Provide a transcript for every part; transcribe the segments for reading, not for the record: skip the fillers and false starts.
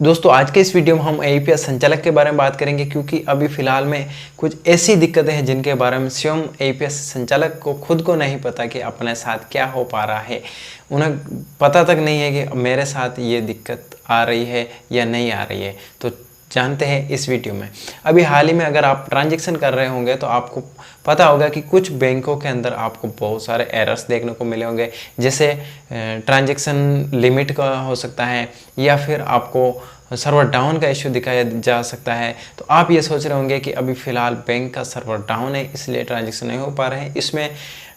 दोस्तों आज के इस वीडियो में हम एईपीएस संचालक के बारे में बात करेंगे क्योंकि अभी फ़िलहाल में कुछ ऐसी दिक्कतें हैं जिनके बारे में स्वयं एईपीएस संचालक को खुद को नहीं पता कि अपने साथ क्या हो पा रहा है। उन्हें पता तक नहीं है कि मेरे साथ ये दिक्कत आ रही है या नहीं आ रही है। तो जानते हैं इस वीडियो में। अभी हाल ही में अगर आप ट्रांजैक्शन कर रहे होंगे तो आपको पता होगा कि कुछ बैंकों के अंदर आपको बहुत सारे एरर्स देखने को मिले होंगे, जैसे ट्रांजैक्शन लिमिट का हो सकता है या फिर आपको सर्वर डाउन का इश्यू दिखाया जा सकता है। तो आप ये सोच रहे होंगे कि अभी फ़िलहाल बैंक का सर्वर डाउन है इसलिए ट्रांजैक्शन नहीं हो पा रहे हैं। इसमें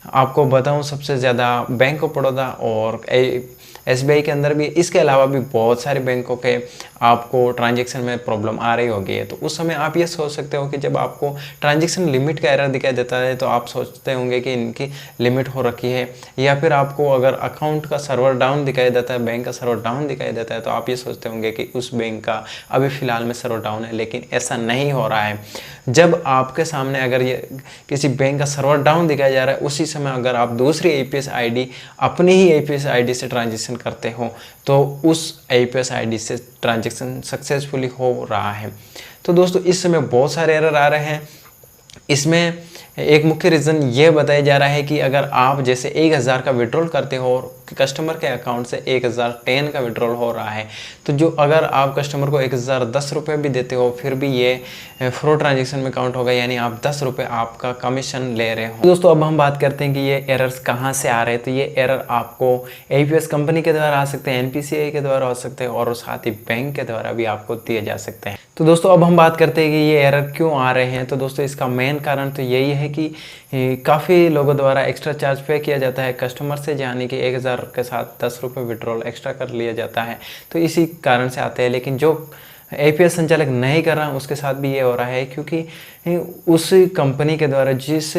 आपको बताऊं सबसे ज़्यादा बैंक ऑफ बड़ौदा और एसबीआई के अंदर भी, इसके अलावा भी बहुत सारे बैंकों के आपको ट्रांजैक्शन में प्रॉब्लम आ रही होगी। तो उस समय आप ये सोच सकते हो कि जब आपको ट्रांजैक्शन लिमिट का एरर दिखाई देता है तो आप सोचते होंगे कि इनकी लिमिट हो रखी है, या फिर आपको अगर अकाउंट का सर्वर डाउन दिखाई देता है, बैंक का सर्वर डाउन दिखाई देता है तो आप ये सोचते होंगे कि उस बैंक का अभी फ़िलहाल में सर्वर डाउन है, लेकिन ऐसा नहीं हो रहा है। जब आपके सामने अगर ये किसी बैंक का सर्वर डाउन दिखाया जा रहा है, उसी समय अगर आप दूसरी एईपीएस आईडी अपनी ही एईपीएस आईडी से ट्रांजैक्शन करते हो तो उस एईपीएस आईडी से ट्रांजैक्शन सक्सेसफुली हो रहा है। तो दोस्तों इस समय बहुत सारे एरर आ रहे हैं। इसमें एक मुख्य रीज़न ये बताया जा रहा है कि अगर आप जैसे 1000 का विड्रॉल करते हो और कस्टमर के अकाउंट से 1010 का विड्रॉल हो रहा है, तो जो अगर आप कस्टमर को 1010 रुपये भी देते हो फिर भी ये फ्रॉड ट्रांजैक्शन में काउंट होगा, यानी आप 10 रुपये आपका कमीशन ले रहे हो। दोस्तों अब हम बात करते हैं कि ये एरर्स कहाँ से आ रहे हैं। तो ये एरर आपको एईपीएस कंपनी के द्वारा आ सकते हैं, एनपीसीआई के द्वारा आ सकते हैं और साथ ही बैंक के द्वारा भी आपको दिए जा सकते हैं। तो दोस्तों अब हम बात करते हैं कि ये एरर क्यों आ रहे हैं। तो दोस्तों इसका मेन कारण तो यही है कि काफ़ी लोगों द्वारा एक्स्ट्रा चार्ज पे किया जाता है कस्टमर से, यानी कि 1000 के साथ 10 रुपये विड्रॉल एक्स्ट्रा कर लिया जाता है। तो इसी कारण से आते हैं, लेकिन जो एईपीएस संचालक नहीं कर रहा उसके साथ भी ये हो रहा है क्योंकि उस कंपनी के द्वारा, जिस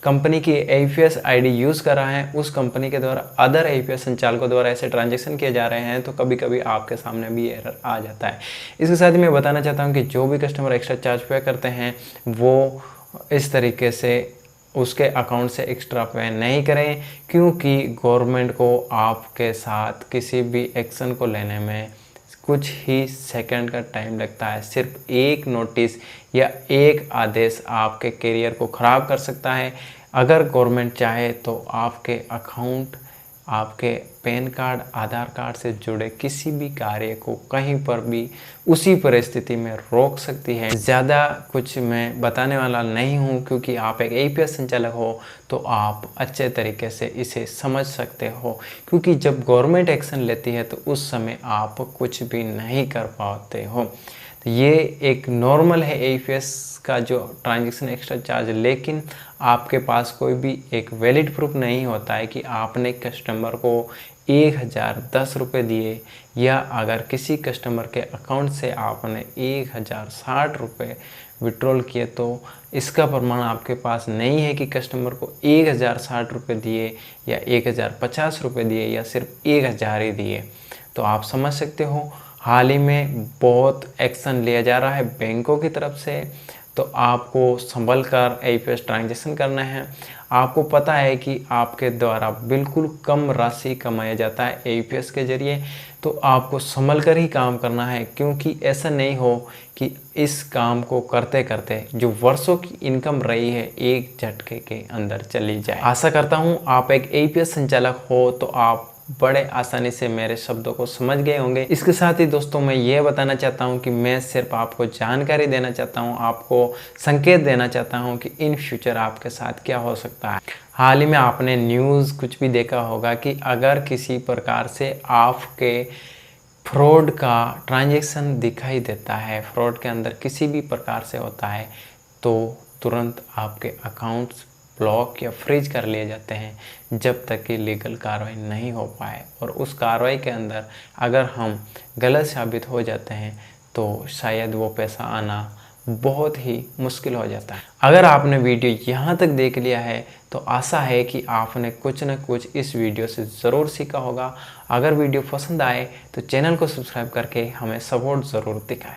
कंपनी की एईपीएस आईडी यूज़ कर रहा है, उस कंपनी के द्वारा अदर एईपीएस संचालकों द्वारा ऐसे ट्रांजैक्शन किए जा रहे हैं, तो कभी कभी आपके सामने भी एरर आ जाता है। इसके साथ ही मैं बताना चाहता हूँ कि जो भी कस्टमर एक्स्ट्रा चार्ज पे करते हैं वो इस तरीके से उसके अकाउंट से एक्स्ट्रा पे नहीं करें, क्योंकि गवर्नमेंट को आपके साथ किसी भी एक्शन को लेने में कुछ ही सेकंड का टाइम लगता है। सिर्फ एक नोटिस या एक आदेश आपके करियर को ख़राब कर सकता है। अगर गवर्नमेंट चाहे तो आपके अकाउंट, आपके पैन कार्ड, आधार कार्ड से जुड़े किसी भी कार्य को कहीं पर भी उसी परिस्थिति में रोक सकती है। ज़्यादा कुछ मैं बताने वाला नहीं हूँ, क्योंकि आप एक एईपीएस संचालक हो तो आप अच्छे तरीके से इसे समझ सकते हो, क्योंकि जब गवर्नमेंट एक्शन लेती है तो उस समय आप कुछ भी नहीं कर पाते हो। तो ये एक नॉर्मल है एईपीएस का जो ट्रांजैक्शन एक्स्ट्रा चार्ज, लेकिन आपके पास कोई भी एक वैलिड प्रूफ नहीं होता है कि आपने कस्टमर को 1010 रुपये दिए, या अगर किसी कस्टमर के अकाउंट से आपने 1060 रुपये विड्रॉल किए तो इसका प्रमाण आपके पास नहीं है कि कस्टमर को 1060 रुपये दिए या 1050 रुपये दिए या सिर्फ 1000 ही दिए। तो आप समझ सकते हो हाल ही में बहुत एक्शन लिया जा रहा है बैंकों की तरफ से। तो आपको संभल कर एईपीएस ट्रांजैक्शन करना है। आपको पता है कि आपके द्वारा बिल्कुल कम राशि कमाया जाता है एईपीएस के ज़रिए, तो आपको संभल कर ही काम करना है, क्योंकि ऐसा नहीं हो कि इस काम को करते करते जो वर्षों की इनकम रही है एक झटके के अंदर चली जाए। आशा करता हूँ आप एक एईपीएस संचालक हो तो आप बड़े आसानी से मेरे शब्दों को समझ गए होंगे। इसके साथ ही दोस्तों मैं ये बताना चाहता हूँ कि मैं सिर्फ आपको जानकारी देना चाहता हूँ, आपको संकेत देना चाहता हूँ कि इन फ्यूचर आपके साथ क्या हो सकता है। हाल ही में आपने न्यूज़ कुछ भी देखा होगा कि अगर किसी प्रकार से आपके फ्रॉड का ट्रांजैक्शन दिखाई देता है, फ्रॉड के अंदर किसी भी प्रकार से होता है, तो तुरंत आपके अकाउंट्स ब्लॉक या फ्रीज कर लिए जाते हैं जब तक कि लीगल कार्रवाई नहीं हो पाए। और उस कार्रवाई के अंदर अगर हम गलत साबित हो जाते हैं तो शायद वो पैसा आना बहुत ही मुश्किल हो जाता है। अगर आपने वीडियो यहाँ तक देख लिया है तो आशा है कि आपने कुछ न कुछ इस वीडियो से ज़रूर सीखा होगा। अगर वीडियो पसंद आए तो चैनल को सब्सक्राइब करके हमें सपोर्ट ज़रूर दिखाएं।